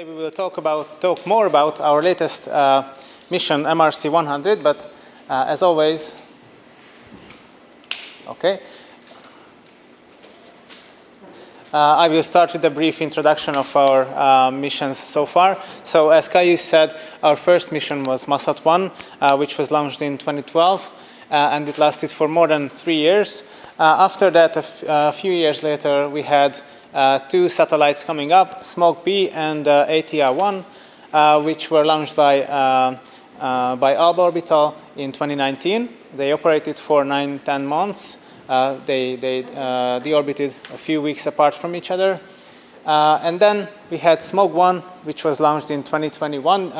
We will talk more about our latest mission, MRC-100, but as always, I will start with a brief introduction of our missions so far. So as Kaius said, our first mission was MASAT-1, which was launched in 2012, and it lasted for more than 3 years. After that, a few years later, we had two satellites coming up, SMOG-P and ATR-1, which were launched by Alba Orbital in 2019. They operated for 9-10 months. They deorbited a few weeks apart from each other. And then we had SMOG-1, which was launched in 2021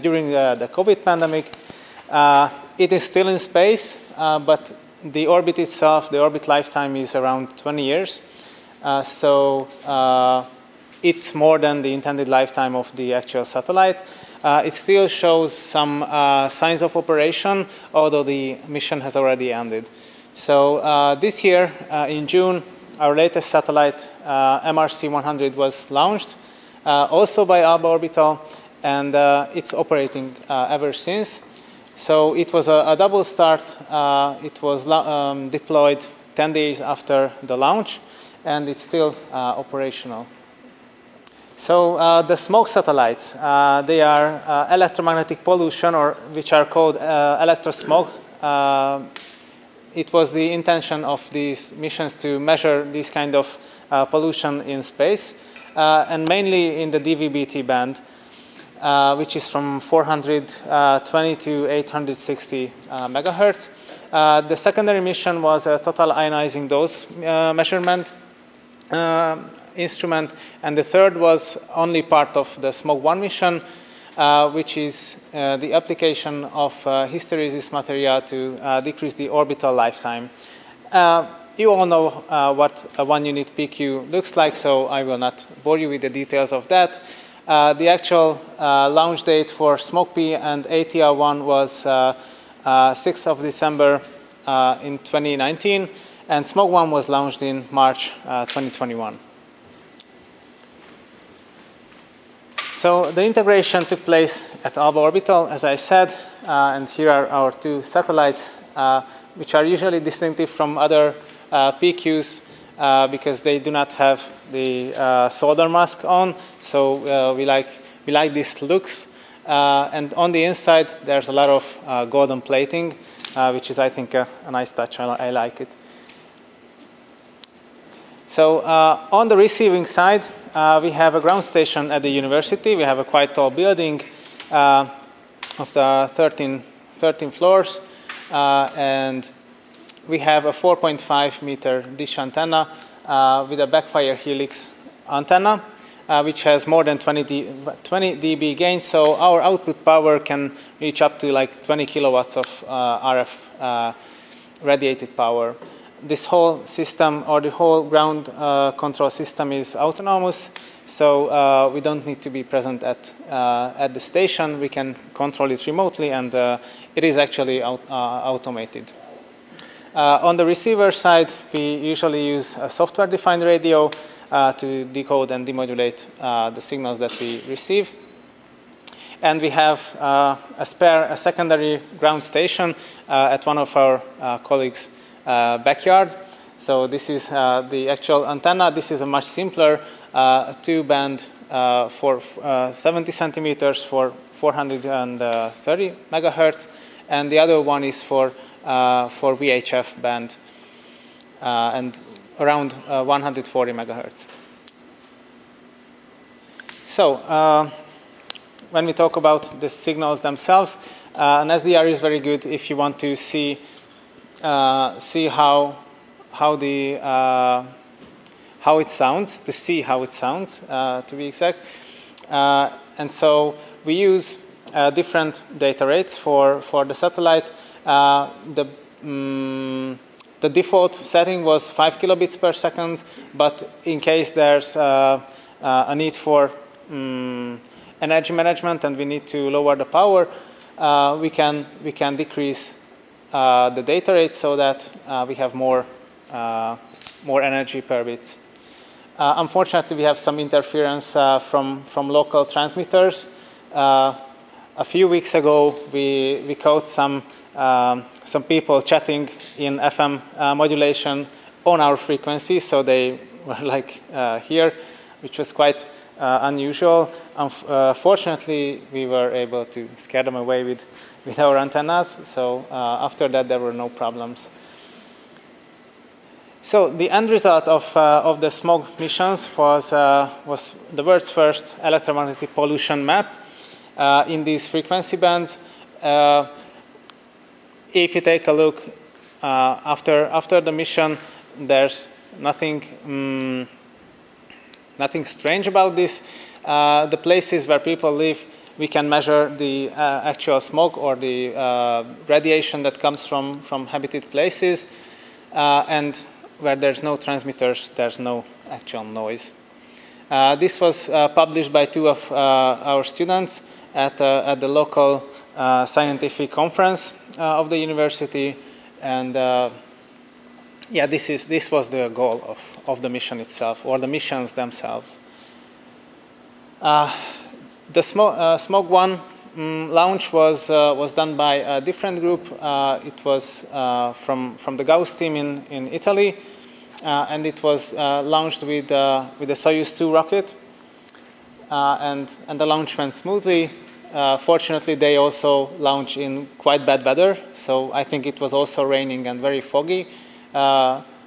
during the COVID pandemic. It is still in space, but the orbit itself, the orbit lifetime is around 20 years. So it's more than the intended lifetime of the actual satellite. It still shows some signs of operation, although the mission has already ended. So this year, in June, our latest satellite, MRC-100, was launched, also by Alba Orbital, and it's operating ever since. So it was a double start. It was deployed 10 days after the launch, and it's still operational. So the SMOG satellites, they are electromagnetic pollution, or which are called electrosmog. It was the intention of these missions to measure this kind of pollution in space, and mainly in the DVB-T band, which is from 420 to 860 megahertz. The secondary mission was a total ionizing dose measurement instrument, and the third was only part of the SMOG-1 mission, which is the application of hysteresis material to decrease the orbital lifetime. You all know what a 1-unit PQ looks like, so I will not bore you with the details of that. The actual launch date for SMOG-P and ATR-1 was 6th of December in 2019, and SMOG-1 was launched in March 2021. So the integration took place at Alba Orbital, as I said, and here are our two satellites, which are usually distinctive from other PQs because they do not have the solder mask on. So we like these looks, and on the inside there's a lot of golden plating, which is, I think, a nice touch. I like it. So on the receiving side, we have a ground station at the university. We have a quite tall building of the 13 floors, and we have a 4.5 meter dish antenna with a backfire helix antenna, which has more than 20 dB gain. So our output power can reach up to like 20 kilowatts of RF radiated power. This whole system, or the whole ground control system, is autonomous, so we don't need to be present at the station. We can control it remotely, and it is actually automated. On the receiver side, we usually use a software-defined radio to decode and demodulate the signals that we receive. And we have a secondary ground station at one of our colleagues' backyard. So this is the actual antenna. This is a much simpler two-band for 70 centimeters for 430 megahertz, and the other one is for VHF band and around 140 megahertz. So when we talk about the signals themselves, an SDR is very good if you want to see how it sounds, to be exact. And so we use different data rates for the satellite. The default setting was 5 kilobits per second, but in case there's a need for energy management and we need to lower the power, we can decrease the data rate so that we have more energy per bit. Unfortunately, we have some interference from local transmitters. A few weeks ago, we caught some people chatting in FM modulation on our frequency, so they were like here, which was quite unusual. Fortunately, we were able to scare them away with our antennas, so after that there were no problems. So the end result of the SMOG missions was the world's first electromagnetic pollution map in these frequency bands. If you take a look after the mission, there's nothing strange about this. The places where people live, we can measure the actual smog or the radiation that comes from habited places, and where there's no transmitters, there's no actual noise. This was published by two of our students at the local scientific conference of the university, and yeah, this was the goal of the mission itself, or the missions themselves. The SMOG-1 launch was done by a different group. It was from the Gauss team in Italy, and it was launched with the Soyuz 2 rocket, and the launch went smoothly. Fortunately, they also launched in quite bad weather, so I think it was also raining and very foggy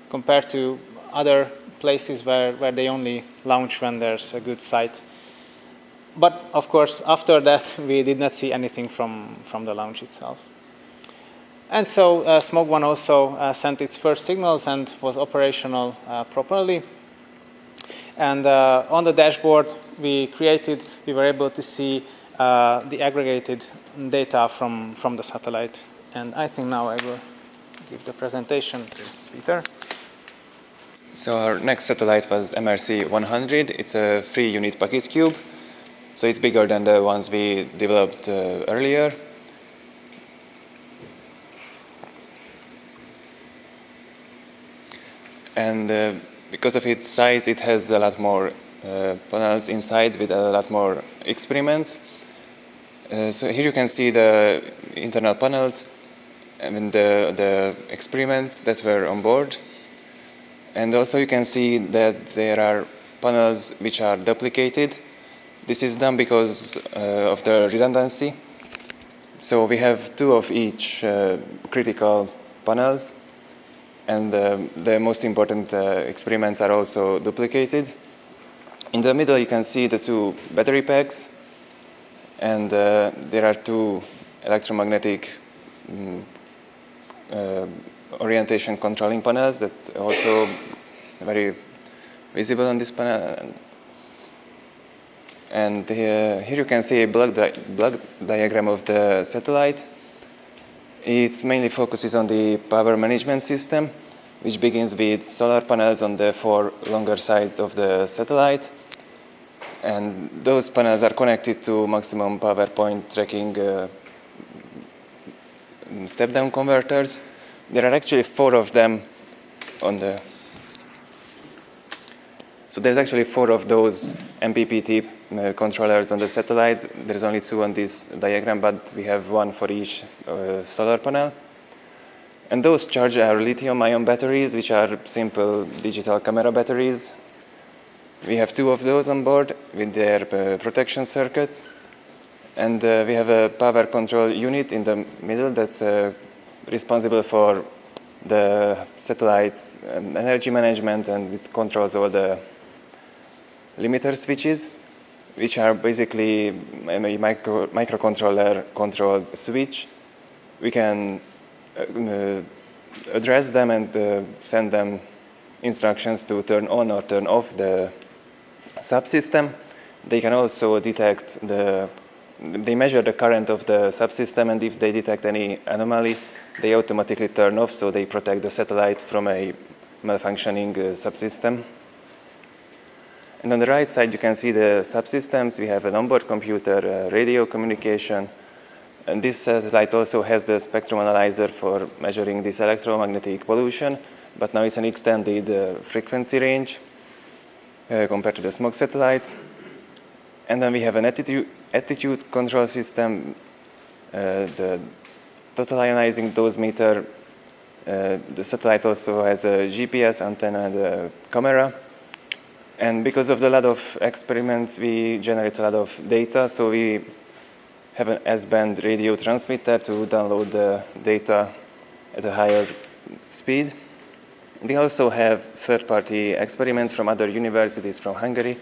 compared to other places where they only launch when there's a good sight. But of course, after that, we did not see anything from the launch itself. And so SMOG-1 also sent its first signals and was operational properly. And on the dashboard we were able to see the aggregated data from the satellite. And I think now I will give the presentation to Peter. So our next satellite was MRC-100. It's a 3-unit PocketQube. So it's bigger than the ones we developed earlier. And because of its size, it has a lot more panels inside with a lot more experiments. So here you can see the internal panels and the experiments that were on board. And also you can see that there are panels which are duplicated. This is done because of the redundancy. So we have 2 of each critical panels, and the most important experiments are also duplicated. In the middle you can see the 2 battery packs, and there are 2 electromagnetic orientation controlling panels that are also very visible on this panel. And here you can see a block diagram of the satellite. It mainly focuses on the power management system, which begins with solar panels on the 4 longer sides of the satellite. And those panels are connected to maximum power point tracking step-down converters. There are actually 4 of them on the... So there's actually 4 of those MPPT controllers on the satellite. There's only 2 on this diagram, but we have 1 for each solar panel. And those charge our lithium-ion batteries, which are simple digital camera batteries. We have 2 of those on board with their protection circuits. And we have a power control unit in the middle that's responsible for the satellite's energy management, and it controls all the limiter switches, which are basically a microcontroller controlled switch. We can address them and send them instructions to turn on or turn off the subsystem. They can also detect they measure the current of the subsystem, and if they detect any anomaly, they automatically turn off, so they protect the satellite from a malfunctioning subsystem. And on the right side, you can see the subsystems. We have an onboard computer, radio communication, and this satellite also has the spectrum analyzer for measuring this electromagnetic pollution, but now it's an extended frequency range. compared to the SMOG satellites. And then we have an attitude control system, the total ionizing dosimeter. The satellite also has a GPS antenna and a camera. And because of the lot of experiments, we generate a lot of data. So we have an S-band radio transmitter to download the data at a higher speed. We also have third-party experiments from other universities from Hungary.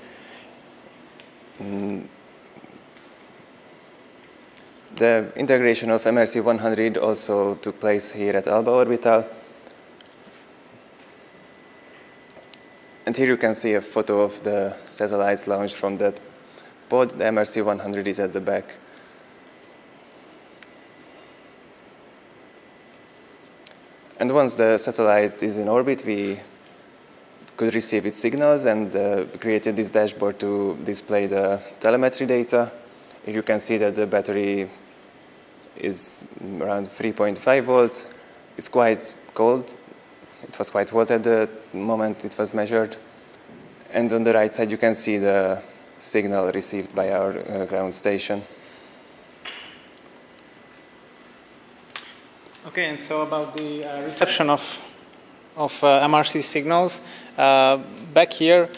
The integration of MRC-100 also took place here at Alba Orbital. And here you can see a photo of the satellites launched from that pod. The MRC-100 is at the back. And once the satellite is in orbit, we could receive its signals and created this dashboard to display the telemetry data. Here you can see that the battery is around 3.5 volts. It's quite cold. It was quite hot at the moment it was measured. And on the right side, you can see the signal received by our ground station. Okay, and so about the reception of MRC signals, back here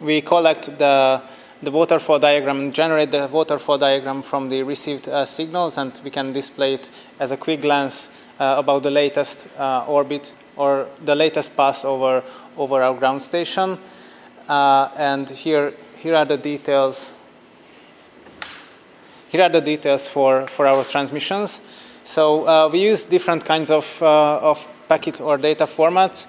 we collect the waterfall diagram and generate the waterfall diagram from the received signals, and we can display it as a quick glance about the latest orbit or the latest pass over our ground station. And here are the details. Here are the details for our transmissions. So we use different kinds of packet or data formats.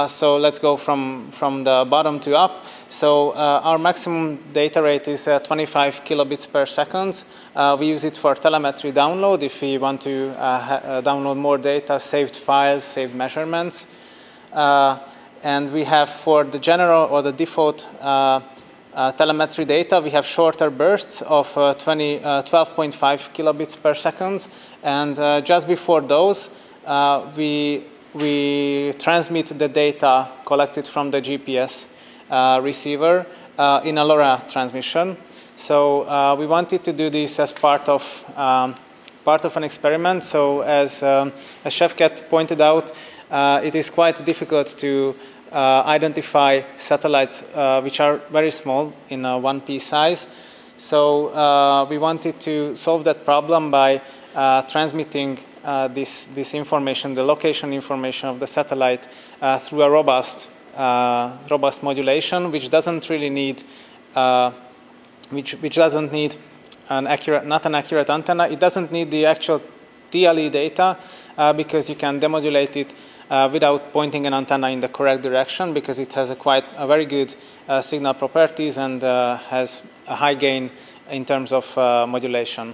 So let's go from the bottom to up. So our maximum data rate is 25 kilobits per second. We use it for telemetry download if we want to download more data, saved files, saved measurements. And we have for the general or the default telemetry data, we have shorter bursts of 12.5 kilobits per second. And just before those, we transmit the data collected from the GPS receiver in a LoRa transmission. So we wanted to do this as part of an experiment. So as Shevket pointed out, it is quite difficult to identify satellites which are very small in a 1P size. So we wanted to solve that problem by transmitting this information, the location information of the satellite, through a robust modulation, which doesn't really need, which doesn't need not an accurate antenna. It doesn't need the actual TLE data because you can demodulate it without pointing an antenna in the correct direction, because it has a very good signal properties and has a high gain in terms of modulation.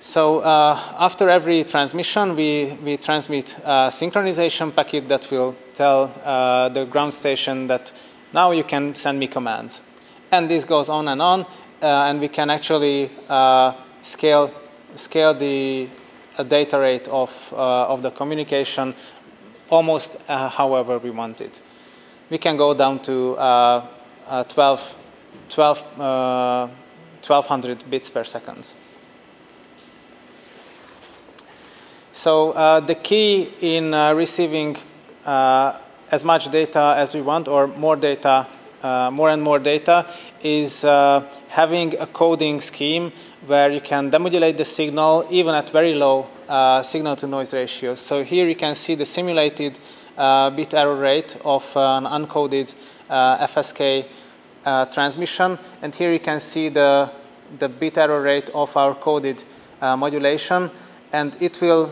So after every transmission, we transmit a synchronization packet that will tell the ground station that now you can send me commands. And this goes on, and we can actually scale the data rate of the communication almost however we want it. We can go down to 1200 bits per second. So the key in receiving as much data as we want, or more data, more and more data, is having a coding scheme where you can demodulate the signal even at very low signal-to-noise ratios. So here you can see the simulated bit error rate of an uncoded FSK transmission, and here you can see the bit error rate of our coded modulation, and it will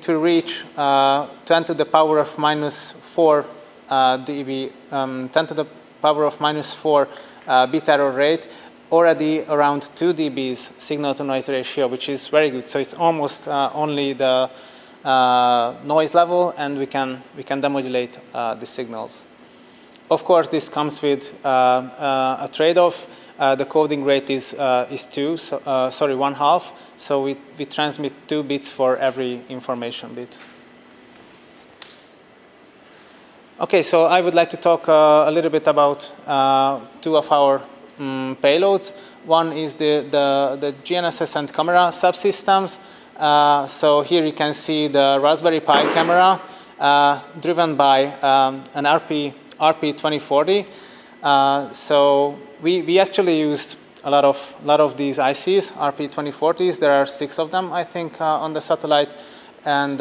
reach 10 to the power of minus 4 dB, 10 to the power of minus 4 bit error rate, already around 2 dBs signal-to-noise ratio, which is very good. So it's almost only the noise level, and we can demodulate the signals. Of course, this comes with a trade-off. The coding rate is 1/2. So we transmit 2 bits for every information bit. Okay, so I would like to talk a little bit about two of our payloads. One is the GNSS and camera subsystems. So here you can see the Raspberry Pi camera driven by an RP2040. So we actually used a lot of these ICs, RP2040s. There are 6 of them, I think, on the satellite, and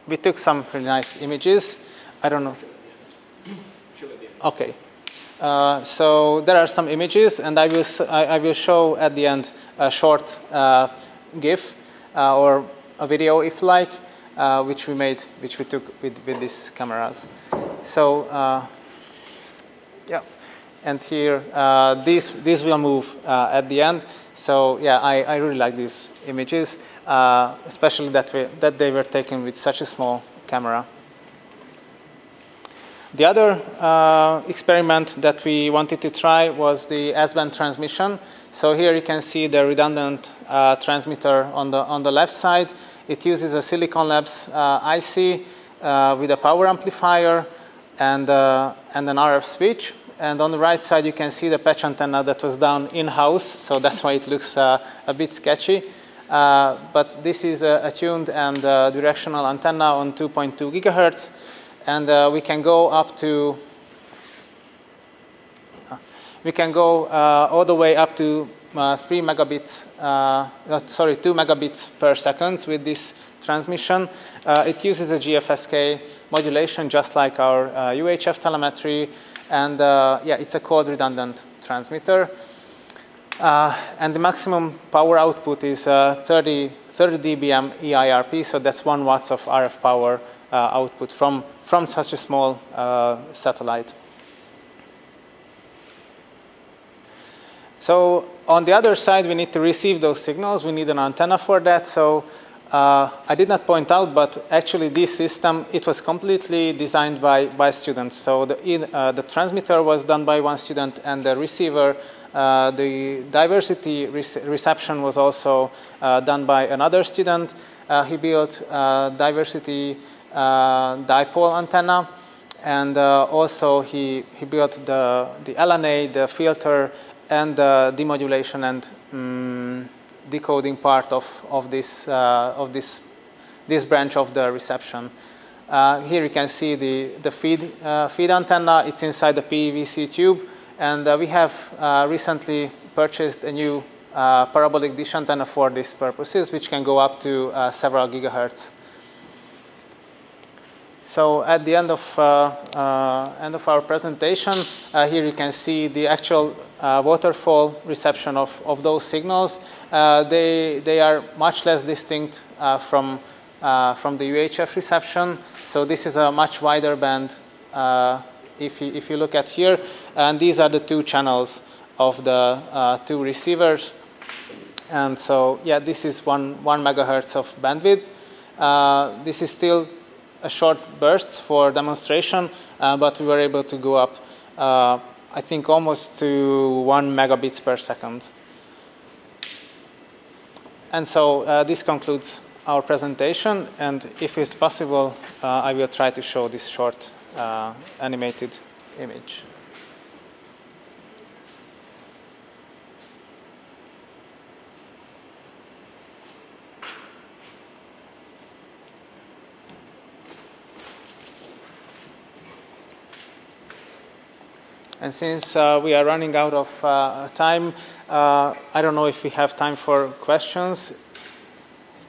we took some really nice images. I don't know. Okay. So there are some images, and I will show at the end a short GIF or a video, if you like, which we took with these cameras. So yeah, and here these will move at the end. So yeah, I really like these images, especially that they were taken with such a small camera. The other experiment that we wanted to try was the S-band transmission. So here you can see the redundant transmitter on the left side. It uses a Silicon Labs IC with a power amplifier and an RF switch. And on the right side, you can see the patch antenna that was done in-house. So that's why it looks a bit sketchy. But this is a tuned and directional antenna on 2.2 gigahertz. And we can go up to, all the way up to 2 megabits per second with this transmission. It uses a GFSK modulation just like our UHF telemetry. And yeah, it's a cold redundant transmitter. And the maximum power output is 30 dBm EIRP, so that's 1 watts of RF power output from such a small satellite. So on the other side, we need to receive those signals. We need an antenna for that. So I did not point out, but actually this system, it was completely designed by students. So the transmitter was done by one student, and the receiver, the diversity reception was also done by another student. He built diversity dipole antenna, and also he built the LNA, the filter, and the demodulation and decoding part of this branch of the reception. Here you can see the feed antenna. It's inside the PVC tube, and we have recently purchased a new parabolic dish antenna for these purposes, which can go up to several gigahertz. So at the end of our presentation, here you can see the actual waterfall reception of those signals. They are much less distinct from the UHF reception. So this is a much wider band if you look at here. And these are the 2 channels of the 2 receivers. And so yeah, this is 1 megahertz of bandwidth. This is still a short bursts for demonstration, but we were able to go up, I think, almost to 1 megabits per second. And so this concludes our presentation, and if it's possible, I will try to show this short animated image. And since we are running out of time, I don't know if we have time for questions.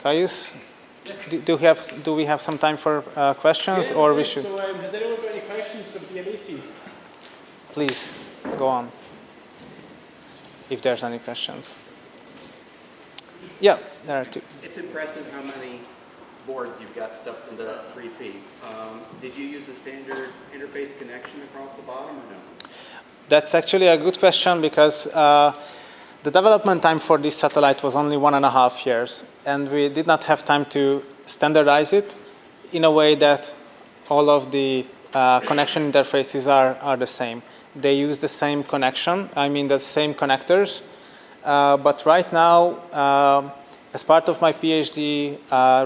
Caius, yeah. Do we have some time for questions, yeah, or we should? So has anyone got any questions for the BME team? Please go on, if there's any questions. Yeah, there are 2. It's impressive how many boards you've got stuffed into that 3P. Did you use a standard interface connection across the bottom or no? That's actually a good question, because the development time for this satellite was only 1.5 years, and we did not have time to standardize it in a way that all of the connection interfaces are the same. They use the same connection, I mean the same connectors, but right now, as part of my PhD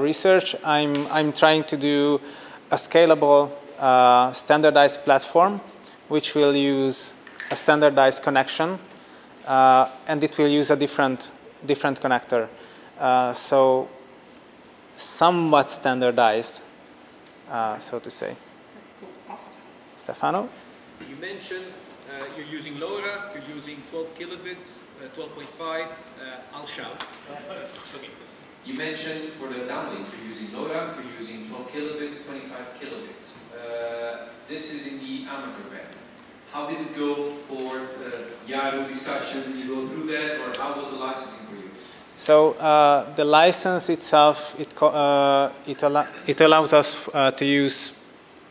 research, I'm trying to do a scalable standardized platform, which will use a standardized connection, and it will use a different connector. So somewhat standardized, so to say. Stefano? You mentioned you're using LoRa, you're using 12 kilobits, 12.5. I'll shout. Okay. You mentioned for the downlink you're using LoRa, you're using 12 kilobits, 25 kilobits. This is in the amateur band. How did it go for the YARU discussions? Did you go through that, or how was the licensing for you? So the license itself, it allows us to use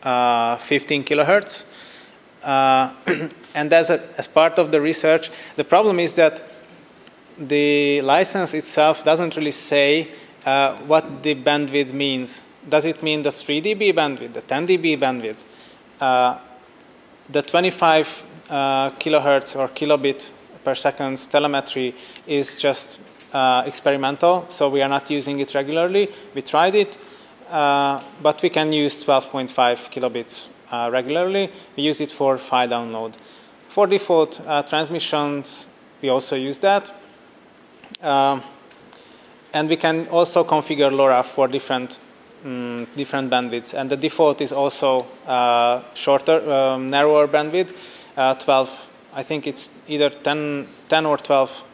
15 kilohertz. And as part of the research, the problem is that the license itself doesn't really say what the bandwidth means. Does it mean the 3 dB bandwidth, the 10 dB bandwidth? The 25 kilohertz or kilobit per second telemetry is just experimental, so we are not using it regularly. We tried it, but we can use 12.5 kilobits regularly. We use it for file download. For default transmissions, we also use that. And we can also configure LoRa for different bandwidths. And the default is also shorter, narrower bandwidth, 12. I think it's either 10 or 12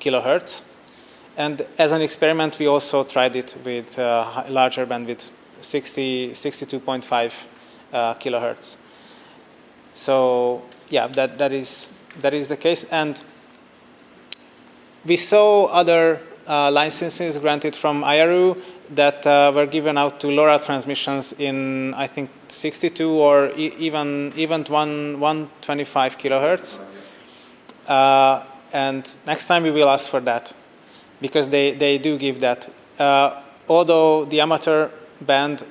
kilohertz. And as an experiment, we also tried it with larger bandwidth, 62.5 kilohertz. So yeah, that is the case. And we saw other licenses granted from IRU that were given out to LoRa transmissions in, I think, 62 or even 125 kilohertz. And next time we will ask for that, because they do give that. Although the amateur band,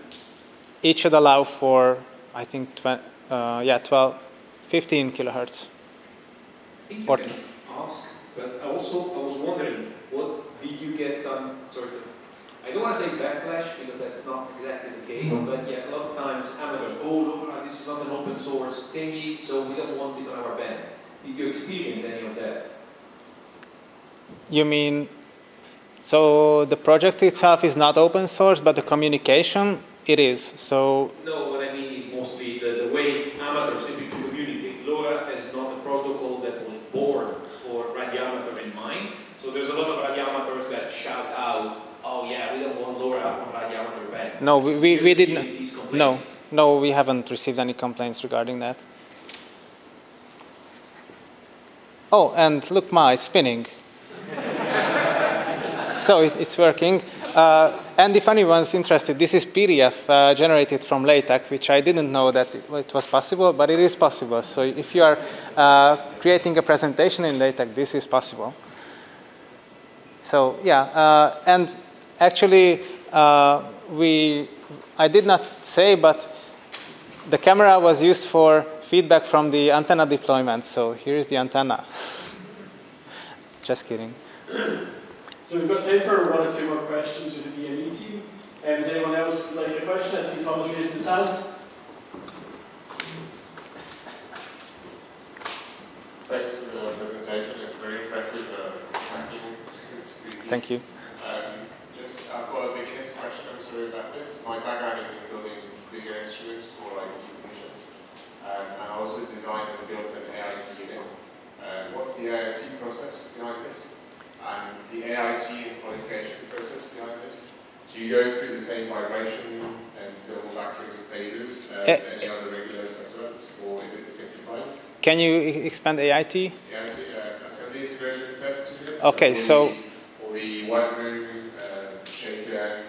it should allow for, I think, 15 kilohertz. I think you can ask, but also I was wondering, what did you get some sort of, I don't want to say backlash, because that's not exactly the case, but yeah, a lot of times amateurs, oh, LoRa, this is not an open source thingy, so we don't want it on our band. Did you experience any of that? You mean, so the project itself is not open source, but the communication, it is. So no, what I mean is mostly the way amateurs typically communicate. LoRa is not a protocol that was born for radioamateur in mind. So there's a lot of radioamateurs that shout out, oh yeah, we don't want LoRa on radioamateur bands. No, we didn't. No, we haven't received any complaints regarding that. Oh, and look, it's spinning. So it's working. And if anyone's interested, this is PDF generated from LaTeX, which I didn't know that it was possible, but it is possible. So if you are creating a presentation in LaTeX, this is possible. So yeah, and actually, I did not say, but the camera was used for feedback from the antenna deployment. So here is the antenna. Just kidding. So we've got time for one or two more questions with the BME team. Does anyone else would like a question? I see Thomas raising his hand. Thanks for the presentation. Very impressive tracking. Thank you. I've got a beginner's question. I'm sorry about this. My background is in building bigger instruments for these missions. And I also designed and built an AIT unit. What's the AIT process behind this? And the AIT and qualification process behind this? Do you go through the same vibration and thermal vacuum phases as any other regular softwares, or is it simplified? Can you expand AIT? AIT, assembly integration and test units. Okay, so or the white room, shaker,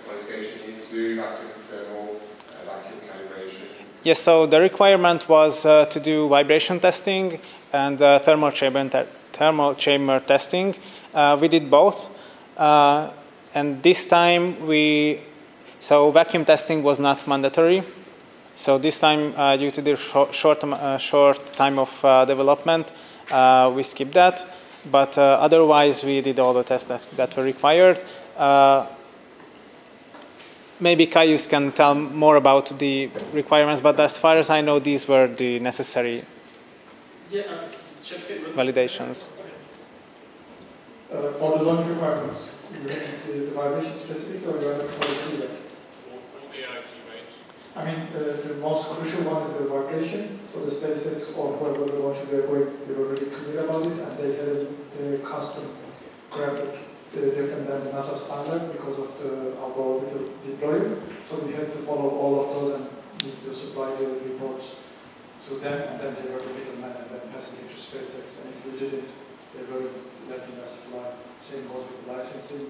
qualification needs to vacuum thermal, vacuum calibration. Yes, so the requirement was to do vibration testing and thermal chamber testing. We did both, and this time vacuum testing was not mandatory. So this time, due to the short time of development, we skipped that. But otherwise, we did all the tests that were required. maybe Caius can tell more about the requirements, but as far as I know, these were the necessary validations. For the launch requirements, you have the vibration specific or you are for the T-Vec? I mean, the most crucial one is the vibration. So the SpaceX or whoever the launcher they were really clear about it, and they had a custom graphic different than the NASA standard because of the orbital deployer. So we had to follow all of those and need to supply the reports to them, and then they were the middleman and then passing it to SpaceX. And if we didn't, they were letting us fly. Same goes with the licensing,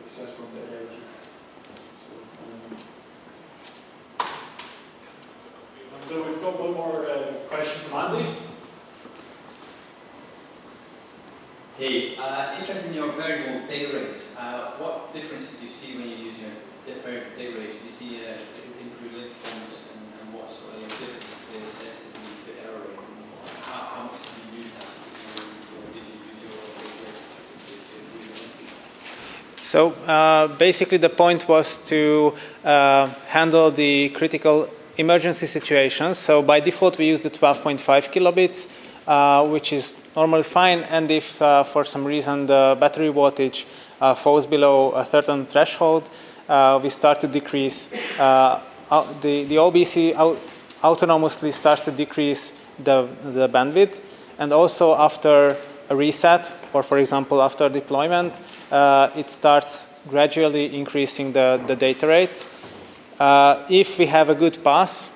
except from the AIT. So we've got one more question from Andy. Hey, interested in your variable day rates. What difference did you see when you're using your variable day rates? Did you see improved link performance, and what sort of difference is there to the error rate? How much did you use that? Did you use your day rates to improve your link? So basically the point was to handle the critical emergency situations. So by default we use the 12.5 kilobits, which is normally fine, and if for some reason the battery wattage falls below a certain threshold, we start to decrease, the OBC autonomously starts to decrease the bandwidth, and also after a reset, or for example after deployment, it starts gradually increasing the data rate. If we have a good pass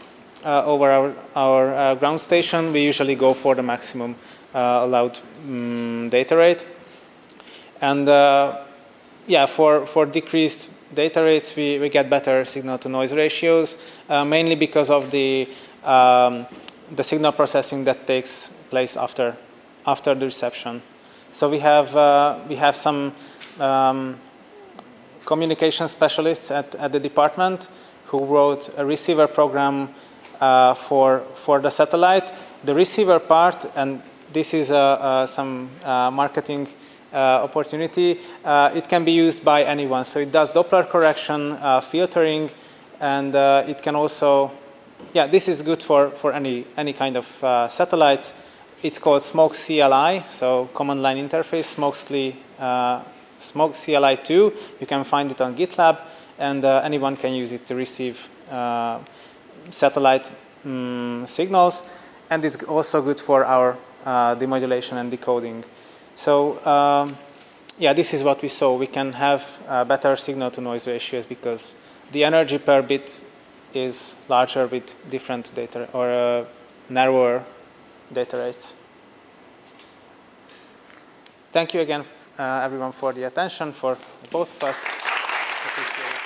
over our ground station, we usually go for the maximum allowed data rate. And yeah, for decreased data rates, we get better signal-to-noise ratios, mainly because of the signal processing that takes place after the reception. So we have some communication specialists at the department who wrote a receiver program for the satellite. The receiver part, and this is some marketing opportunity, it can be used by anyone. So it does Doppler correction, filtering, and it can also, yeah, this is good for any kind of satellites. It's called SMOG-CLI, so command line interface, SMOG-CLI2. You can find it on GitLab, and anyone can use it to receive satellite signals, and it's also good for our demodulation and decoding. So yeah, this is what we saw. We can have better signal-to-noise ratios because the energy per bit is larger with different data or narrower data rates. Thank you again, everyone, for the attention, for both of us. Appreciate it.